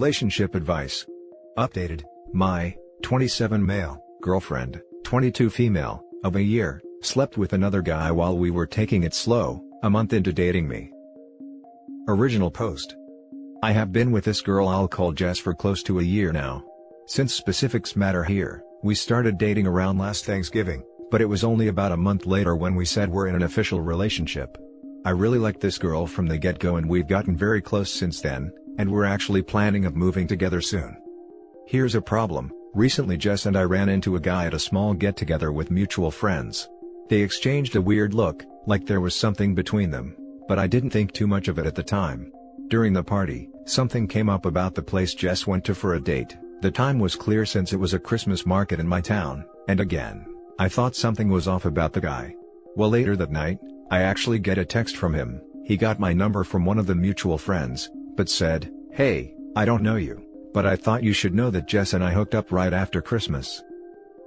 Relationship advice. Updated. My 27 male girlfriend, 22 female, of a year, slept with another guy while we were taking it slow, a month into dating me. Original post. I have been with this girl I'll call Jess for close to a year now. Since specifics matter here, we started dating around last Thanksgiving, but it was only about a month later when we said we're in an official relationship. I really liked this girl from the get-go and we've gotten very close since then, and we're actually planning of moving together soon. Here's a problem. Recently Jess and I ran into a guy at a small get-together with mutual friends. They exchanged a weird look, like there was something between them, but I didn't think too much of it at the time. During the party, something came up about the place Jess went to for a date. The time was clear since it was a Christmas market in my town, and again, I thought something was off about the guy. Well, later that night, I actually get a text from him. He got my number from one of the mutual friends, but said, "Hey, I don't know you, but I thought you should know that Jess and I hooked up right after Christmas."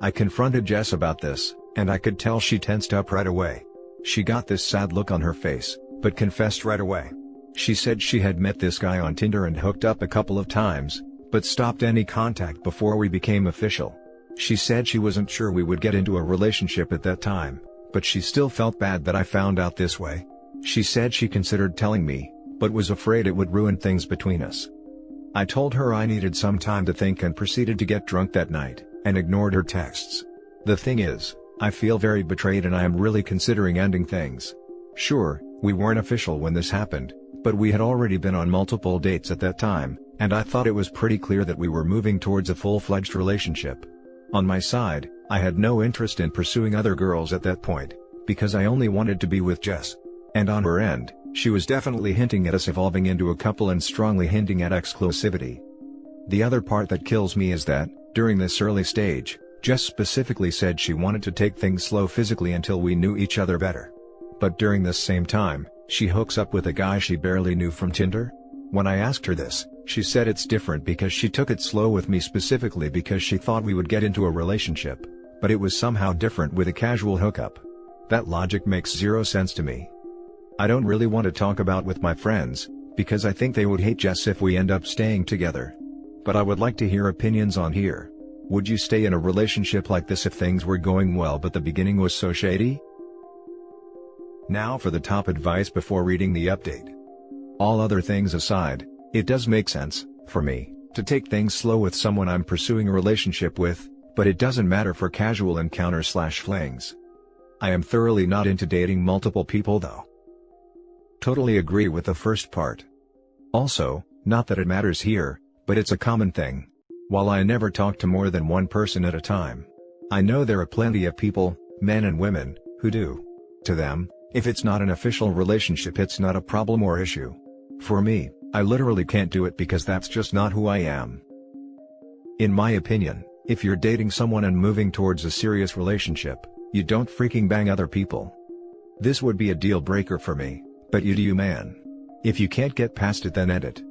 I confronted Jess about this, and I could tell she tensed up right away. She got this sad look on her face, but confessed right away. She said she had met this guy on Tinder and hooked up a couple of times, but stopped any contact before we became official. She said she wasn't sure we would get into a relationship at that time, but she still felt bad that I found out this way. She said she considered telling me, but was afraid it would ruin things between us. I told her I needed some time to think and proceeded to get drunk that night, and ignored her texts. The thing is, I feel very betrayed and I am really considering ending things. Sure, we weren't official when this happened, but we had already been on multiple dates at that time, and I thought it was pretty clear that we were moving towards a full-fledged relationship. On my side, I had no interest in pursuing other girls at that point, because I only wanted to be with Jess. And on her end, she was definitely hinting at us evolving into a couple and strongly hinting at exclusivity. The other part that kills me is that, during this early stage, Jess specifically said she wanted to take things slow physically until we knew each other better. But during this same time, she hooks up with a guy she barely knew from Tinder? When I asked her this, she said it's different because she took it slow with me specifically because she thought we would get into a relationship, but it was somehow different with a casual hookup. That logic makes zero sense to me. I don't really want to talk about with my friends, because I think they would hate Jess if we end up staying together. But I would like to hear opinions on here. Would you stay in a relationship like this if things were going well but the beginning was so shady? Now for the top advice before reading the update. All other things aside, it does make sense, for me, to take things slow with someone I'm pursuing a relationship with, but it doesn't matter for casual encounters/flings. I am thoroughly not into dating multiple people though. Totally agree with the first part. Also, not that it matters here, but it's a common thing. While I never talk to more than one person at a time, I know there are plenty of people, men and women, who do. To them, if it's not an official relationship it's not a problem or issue. For me, I literally can't do it because that's just not who I am. In my opinion, if you're dating someone and moving towards a serious relationship, you don't freaking bang other people. This would be a deal breaker for me, but you do you, man. If you can't get past it then end it.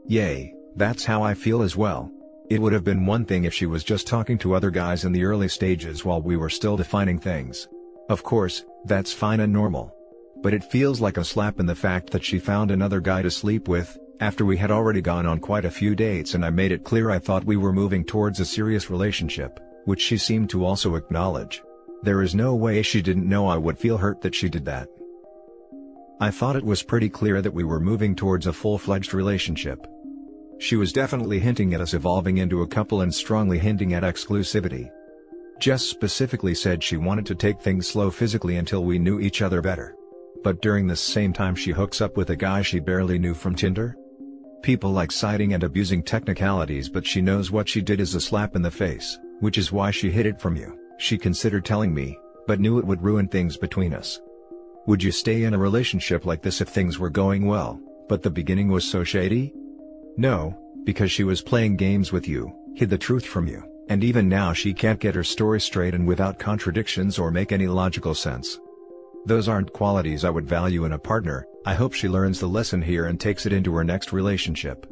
Yay, that's how I feel as well. It would have been one thing if she was just talking to other guys in the early stages while we were still defining things. Of course, that's fine and normal. But it feels like a slap in the fact that she found another guy to sleep with, after we had already gone on quite a few dates and I made it clear I thought we were moving towards a serious relationship, which she seemed to also acknowledge. There is no way she didn't know I would feel hurt that she did that. I thought it was pretty clear that we were moving towards a full-fledged relationship. She was definitely hinting at us evolving into a couple and strongly hinting at exclusivity. Jess specifically said she wanted to take things slow physically until we knew each other better. But during this same time she hooks up with a guy she barely knew from Tinder? People like citing and abusing technicalities, but she knows what she did is a slap in the face, which is why she hid it from you. She considered telling me, but knew it would ruin things between us. Would you stay in a relationship like this if things were going well, but the beginning was so shady? No, because she was playing games with you, hid the truth from you, and even now she can't get her story straight and without contradictions or make any logical sense. Those aren't qualities I would value in a partner. I hope she learns the lesson here and takes it into her next relationship.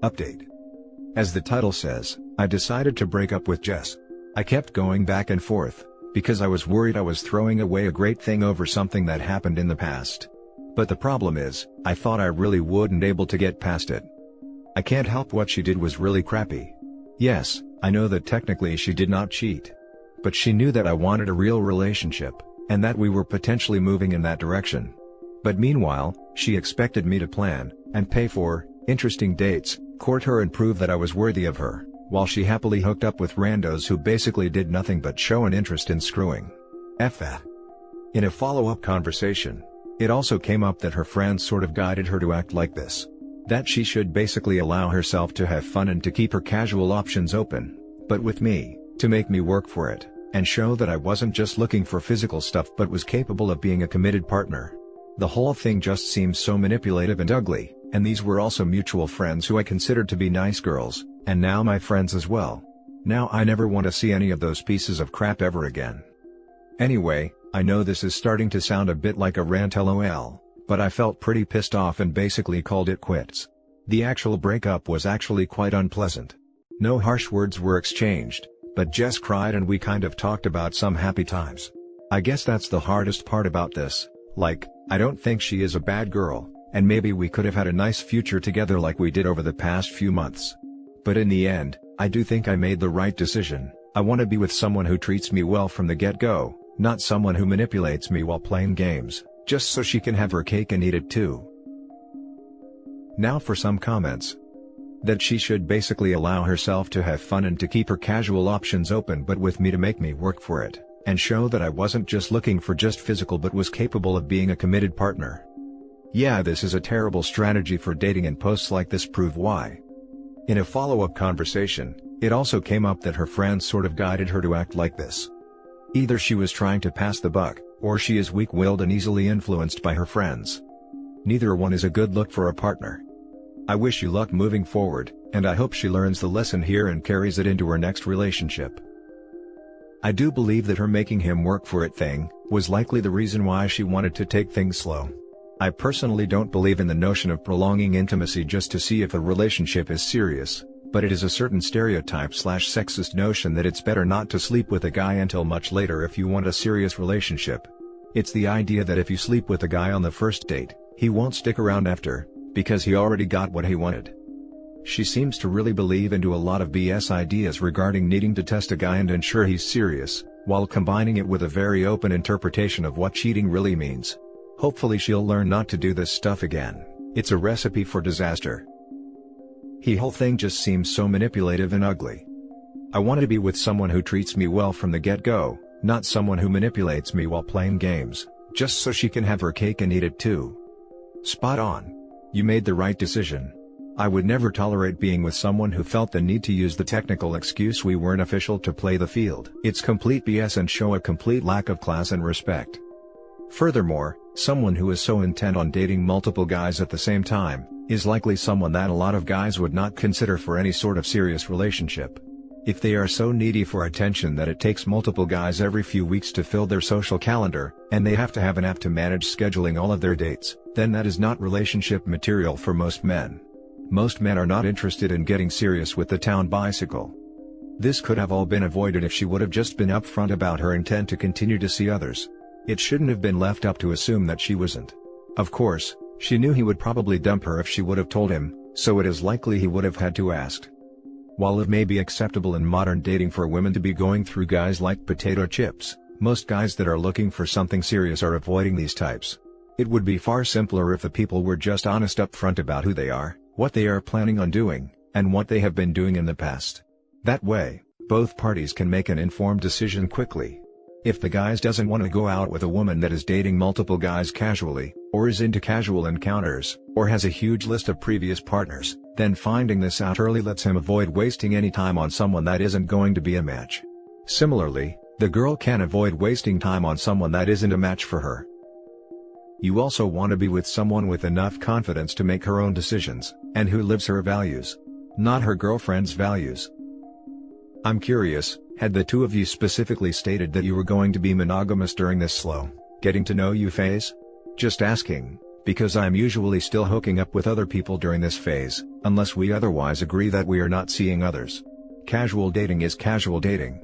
Update. As the title says, I decided to break up with Jess. I kept going back and forth, because I was worried I was throwing away a great thing over something that happened in the past. But the problem is, I thought I really wouldn't able to get past it, I can't help what she did was really crappy. Yes, I know that technically she did not cheat. But she knew that I wanted a real relationship, and that we were potentially moving in that direction. But meanwhile, she expected me to plan, and pay for, interesting dates, court her and prove that I was worthy of her, while she happily hooked up with randos who basically did nothing but show an interest in screwing. F that. In a follow-up conversation, it also came up that her friends sort of guided her to act like this. That she should basically allow herself to have fun and to keep her casual options open, but with me, to make me work for it, and show that I wasn't just looking for physical stuff but was capable of being a committed partner. The whole thing just seems so manipulative and ugly, and these were also mutual friends who I considered to be nice girls, and now my friends as well. Now I never want to see any of those pieces of crap ever again. Anyway, I know this is starting to sound a bit like a rant lol, but I felt pretty pissed off and basically called it quits. The actual breakup was actually quite unpleasant. No harsh words were exchanged, but Jess cried and we kind of talked about some happy times. I guess that's the hardest part about this, like, I don't think she is a bad girl, and maybe we could have had a nice future together like we did over the past few months. But in the end, I do think I made the right decision. I want to be with someone who treats me well from the get-go, not someone who manipulates me while playing games, just so she can have her cake and eat it too. Now for some comments. That she should basically allow herself to have fun and to keep her casual options open but with me to make me work for it, and show that I wasn't just looking for just physical but was capable of being a committed partner. Yeah, this is a terrible strategy for dating, and posts like this prove why. In a follow-up conversation, it also came up that her friends sort of guided her to act like this. Either she was trying to pass the buck, or she is weak-willed and easily influenced by her friends. Neither one is a good look for a partner. I wish you luck moving forward, and I hope she learns the lesson here and carries it into her next relationship. I do believe that her making him work for it thing was likely the reason why she wanted to take things slow. I personally don't believe in the notion of prolonging intimacy just to see if a relationship is serious, but it is a certain stereotype/sexist notion that it's better not to sleep with a guy until much later if you want a serious relationship. It's the idea that if you sleep with a guy on the first date, he won't stick around after, because he already got what he wanted. She seems to really believe into a lot of BS ideas regarding needing to test a guy and ensure he's serious, while combining it with a very open interpretation of what cheating really means. Hopefully she'll learn not to do this stuff again. It's a recipe for disaster. The whole thing just seems so manipulative and ugly. I want to be with someone who treats me well from the get-go, not someone who manipulates me while playing games, just so she can have her cake and eat it too. Spot on. You made the right decision. I would never tolerate being with someone who felt the need to use the technical excuse we weren't official to play the field. It's complete BS and show a complete lack of class and respect. Furthermore, someone who is so intent on dating multiple guys at the same time, is likely someone that a lot of guys would not consider for any sort of serious relationship. If they are so needy for attention that it takes multiple guys every few weeks to fill their social calendar, and they have to have an app to manage scheduling all of their dates, then that is not relationship material for most men. Most men are not interested in getting serious with the town bicycle. This could have all been avoided if she would have just been upfront about her intent to continue to see others. It shouldn't have been left up to assume that she wasn't. Of course, she knew he would probably dump her if she would have told him, so it is likely he would have had to ask. While it may be acceptable in modern dating for women to be going through guys like potato chips, most guys that are looking for something serious are avoiding these types. It would be far simpler if the people were just honest up front about who they are, what they are planning on doing, and what they have been doing in the past. That way, both parties can make an informed decision quickly. If the guy doesn't want to go out with a woman that is dating multiple guys casually, or is into casual encounters, or has a huge list of previous partners, then finding this out early lets him avoid wasting any time on someone that isn't going to be a match. Similarly, the girl can avoid wasting time on someone that isn't a match for her. You also want to be with someone with enough confidence to make her own decisions, and who lives her values, not her girlfriend's values. I'm curious, had the two of you specifically stated that you were going to be monogamous during this slow, getting to know you phase? Just asking, because I am usually still hooking up with other people during this phase, unless we otherwise agree that we are not seeing others. Casual dating is casual dating.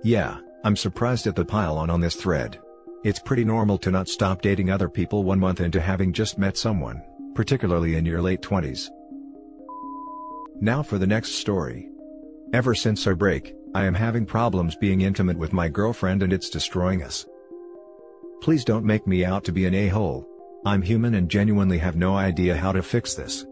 Yeah, I'm surprised at the pile on this thread. It's pretty normal to not stop dating other people 1 month into having just met someone, particularly in your late 20s. Now for the next story. Ever since our break, I am having problems being intimate with my girlfriend and it's destroying us. Please don't make me out to be an a-hole. I'm human and genuinely have no idea how to fix this.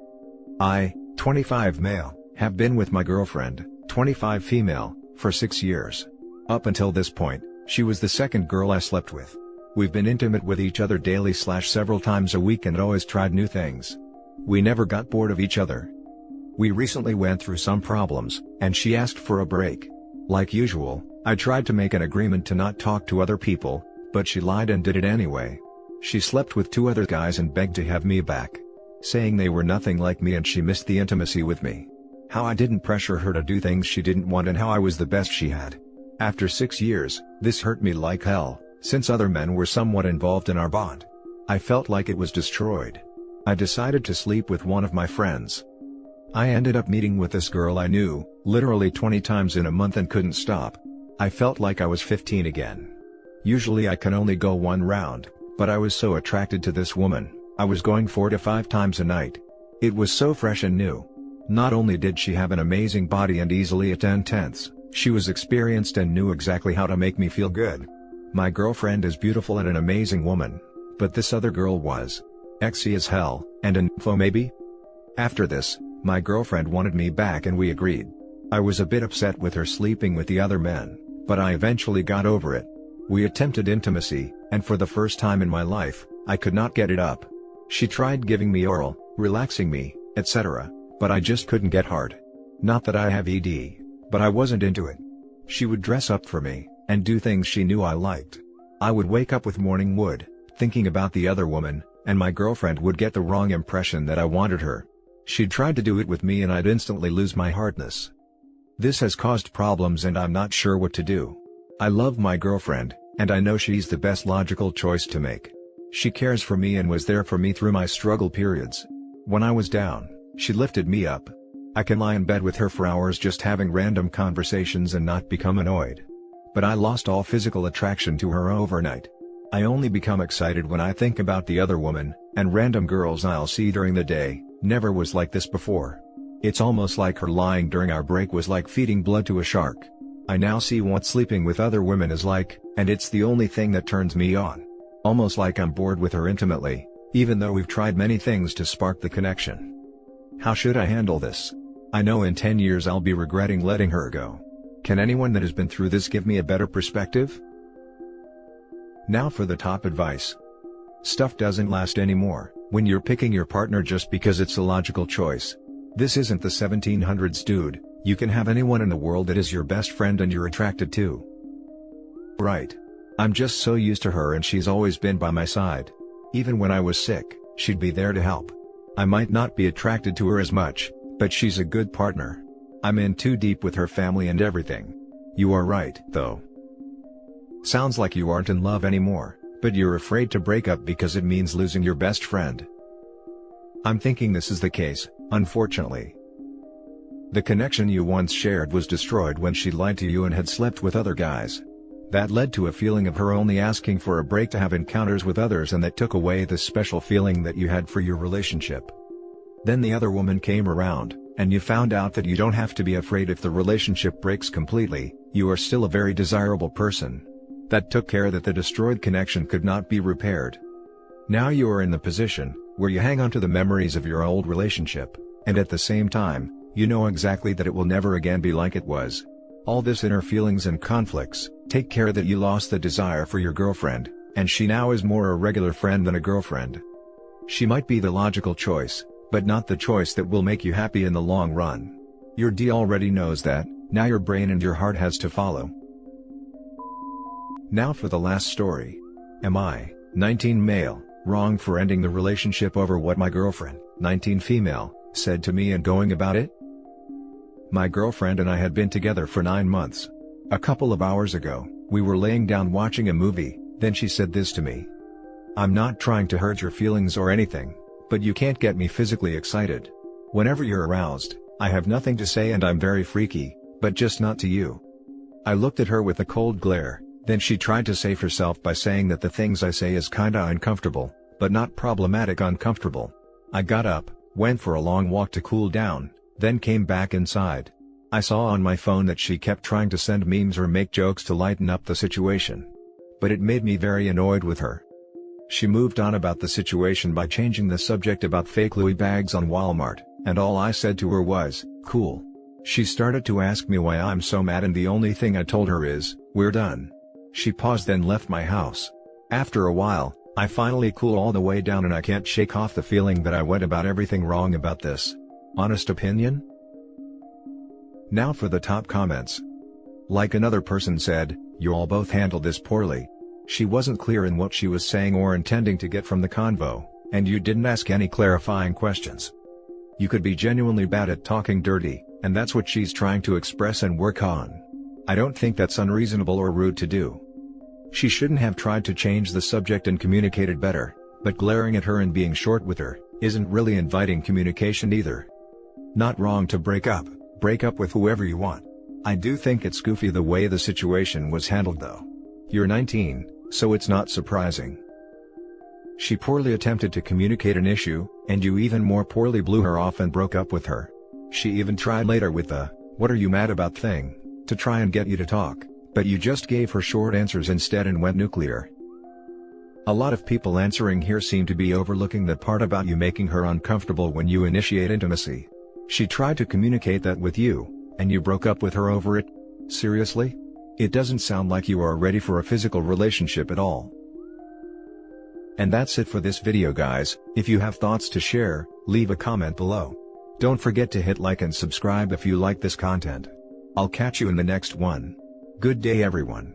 I, 25 male, have been with my girlfriend, 25 female, for 6 years. Up until this point, she was the second girl I slept with. We've been intimate with each other daily / several times a week and always tried new things. We never got bored of each other. We recently went through some problems, and she asked for a break. Like usual, I tried to make an agreement to not talk to other people, but she lied and did it anyway. She slept with 2 other guys and begged to have me back, saying they were nothing like me and she missed the intimacy with me. How I didn't pressure her to do things she didn't want and how I was the best she had. After 6 years, this hurt me like hell, since other men were somewhat involved in our bond. I felt like it was destroyed. I decided to sleep with one of my friends. I ended up meeting with this girl I knew, literally 20 times in a month and couldn't stop. I felt like I was 15 again. Usually I can only go 1 round, but I was so attracted to this woman, I was going 4 to 5 times a night. It was so fresh and new. Not only did she have an amazing body and easily attend tents, she was experienced and knew exactly how to make me feel good. My girlfriend is beautiful and an amazing woman, but this other girl was sexy as hell, and an info maybe? After this, my girlfriend wanted me back and we agreed. I was a bit upset with her sleeping with the other men, but I eventually got over it. We attempted intimacy, and for the first time in my life, I could not get it up. She tried giving me oral, relaxing me, etc., but I just couldn't get hard. Not that I have ED, but I wasn't into it. She would dress up for me, and do things she knew I liked. I would wake up with morning wood, thinking about the other woman, and my girlfriend would get the wrong impression that I wanted her. She'd try to do it with me and I'd instantly lose my hardness. This has caused problems and I'm not sure what to do. I love my girlfriend, and I know she's the best logical choice to make. She cares for me and was there for me through my struggle periods. When I was down, she lifted me up. I can lie in bed with her for hours just having random conversations and not become annoyed. But I lost all physical attraction to her overnight. I only become excited when I think about the other woman, and random girls I'll see during the day. Never was like this before. It's almost like her lying during our break was like feeding blood to a shark. I now see what sleeping with other women is like, and it's the only thing that turns me on. Almost like I'm bored with her intimately, even though we've tried many things to spark the connection. How should I handle this? I know in 10 years I'll be regretting letting her go. Can anyone that has been through this give me a better perspective? Now for the top advice. Stuff doesn't last anymore, when you're picking your partner just because it's a logical choice. This isn't the 1700s, dude. You can have anyone in the world that is your best friend and you're attracted to. Right. I'm just so used to her and she's always been by my side. Even when I was sick, she'd be there to help. I might not be attracted to her as much, but she's a good partner. I'm in too deep with her family and everything. You are right, though. Sounds like you aren't in love anymore, but you're afraid to break up because it means losing your best friend. I'm thinking this is the case, unfortunately. The connection you once shared was destroyed when she lied to you and had slept with other guys. That led to a feeling of her only asking for a break to have encounters with others, and that took away the special feeling that you had for your relationship. Then the other woman came around, and you found out that you don't have to be afraid if the relationship breaks completely. You are still a very desirable person. That took care that the destroyed connection could not be repaired. Now you are in the position where you hang on to the memories of your old relationship, and at the same time, you know exactly that it will never again be like it was. All this inner feelings and conflicts, take care that you lost the desire for your girlfriend, and she now is more a regular friend than a girlfriend. She might be the logical choice, but not the choice that will make you happy in the long run. Your D already knows that, now your brain and your heart has to follow. Now for the last story. Am I, 19 male, wrong for ending the relationship over what my girlfriend, 19 female, said to me and going about it? My girlfriend and I had been together for 9 months. A couple of hours ago, we were laying down watching a movie, then she said this to me. I'm not trying to hurt your feelings or anything, but you can't get me physically excited. Whenever you're aroused, I have nothing to say and I'm very freaky, but just not to you. I looked at her with a cold glare, then she tried to save herself by saying that the things I say is kinda uncomfortable, but not problematic uncomfortable. I got up, went for a long walk to cool down, then came back inside. I saw on my phone that she kept trying to send memes or make jokes to lighten up the situation. But it made me very annoyed with her. She moved on about the situation by changing the subject about fake Louis bags on Walmart, and all I said to her was, "Cool." She started to ask me why I'm so mad, and the only thing I told her is, "We're done." She paused, then left my house. After a while, I finally cooled all the way down, and I can't shake off the feeling that I went about everything wrong about this. Honest opinion? Now for the top comments. Like another person said, "You all both handled this poorly. She wasn't clear in what she was saying or intending to get from the convo, and you didn't ask any clarifying questions. You could be genuinely bad at talking dirty, and that's what she's trying to express and work on. I don't think that's unreasonable or rude to do. She shouldn't have tried to change the subject and communicated better, but glaring at her and being short with her isn't really inviting communication either. Not wrong to break up with whoever you want. I do think it's goofy the way the situation was handled though. You're 19, so it's not surprising. She poorly attempted to communicate an issue, and you even more poorly blew her off and broke up with her. She even tried later with the, "What are you mad about" thing, to try and get you to talk, but you just gave her short answers instead and went nuclear. A lot of people answering here seem to be overlooking the part about you making her uncomfortable when you initiate intimacy. She tried to communicate that with you, and you broke up with her over it? Seriously? It doesn't sound like you are ready for a physical relationship at all. And that's it for this video, guys. If you have thoughts to share, leave a comment below. Don't forget to hit like and subscribe if you like this content. I'll catch you in the next one. Good day everyone.